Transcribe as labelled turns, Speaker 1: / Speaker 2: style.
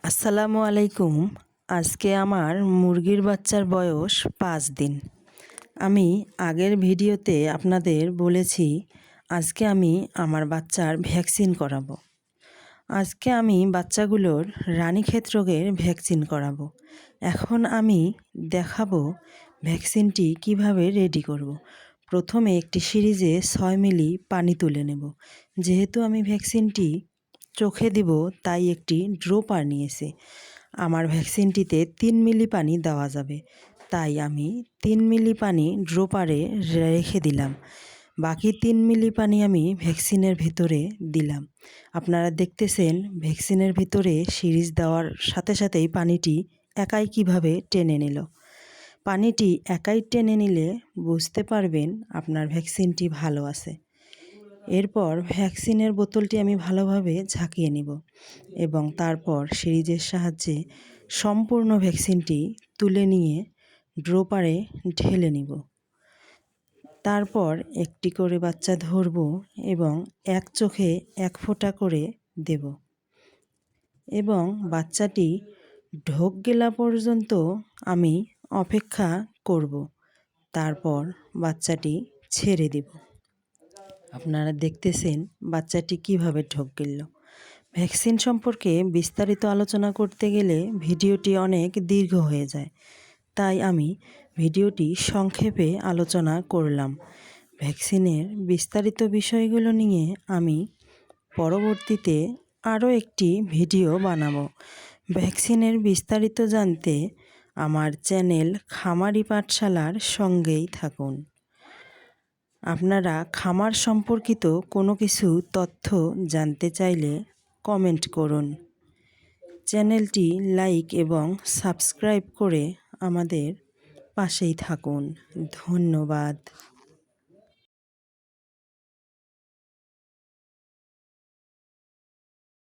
Speaker 1: আসসালামু আলাইকুম। আজকে আমার মুরগির বাচ্চার বয়স 5 দিন। আমি আগের ভিডিওতে আপনাদের বলেছি আজকে আমি আমার বাচ্চার ভ্যাকসিন করাবো। আজকে আমি বাচ্চাগুলোর রানীক্ষেত রোগের ভ্যাকসিন করাবো। এখন আমি দেখাবো ভ্যাকসিনটি কিভাবে রেডি করব। প্রথমে একটি সিরিজে 6 মিলি পানি তুলে নেব। যেহেতু আমি ভ্যাকসিনটি চোখে দিব তাই একটি ড্রপার নিয়েছি। আমার ভ্যাকসিনটিতে 3 মিলি পানি দেওয়া যাবে, তাই আমি 3 মিলি পানি ড্রপারে রেখে দিলাম। বাকি 3 মিলি পানি আমি ভ্যাকসিনের ভিতরে দিলাম। আপনারা দেখতেছেন ভ্যাকসিনের ভিতরে সিরিজ দেওয়ার সাথে সাথেই পানিটি একাই কিভাবে টেনে নিল। পানিটি একাই টেনে নিলে বুঝতে পারবেন আপনার ভ্যাকসিনটি ভালো আছে। এরপর ভ্যাকসিনের বোতলটি আমি ভালোভাবে ঝাঁকিয়ে নিব এবং তারপর সিরিজের সাহায্যে সম্পূর্ণ ভ্যাকসিনটি তুলে নিয়ে ড্রপারে ঢেলে নিব। তারপর একটি করে বাচ্চা ধরব এবং এক চোখে 1 ফোঁটা করে দেব এবং বাচ্চাটি ঢোক গেলা পর্যন্ত আমি অপেক্ষা করব। তারপর বাচ্চাটি ছেড়ে দেব। আপনারা দেখতেছেন বাচ্চাটি কিভাবে ঢোক গেল। ভ্যাকসিন সম্পর্কে বিস্তারিত আলোচনা করতে গেলে ভিডিওটি অনেক দীর্ঘ হয়ে যায়, তাই আমি ভিডিওটি সংক্ষেপে আলোচনা করলাম। ভ্যাকসিনের বিস্তারিত বিষয়গুলো নিয়ে আমি পরবর্তীতে আরও একটি ভিডিও বানাবো। ভ্যাকসিনের বিস্তারিত জানতে আমার চ্যানেল খামারি পাঠশালার সঙ্গেই থাকুন। আপনারা খামার সম্পর্কিত কোনো কিছু তথ্য জানতে চাইলে কমেন্ট করুন। চ্যানেলটি লাইক এবং সাবস্ক্রাইব করে আমাদের পাশেই থাকুন। ধন্যবাদ।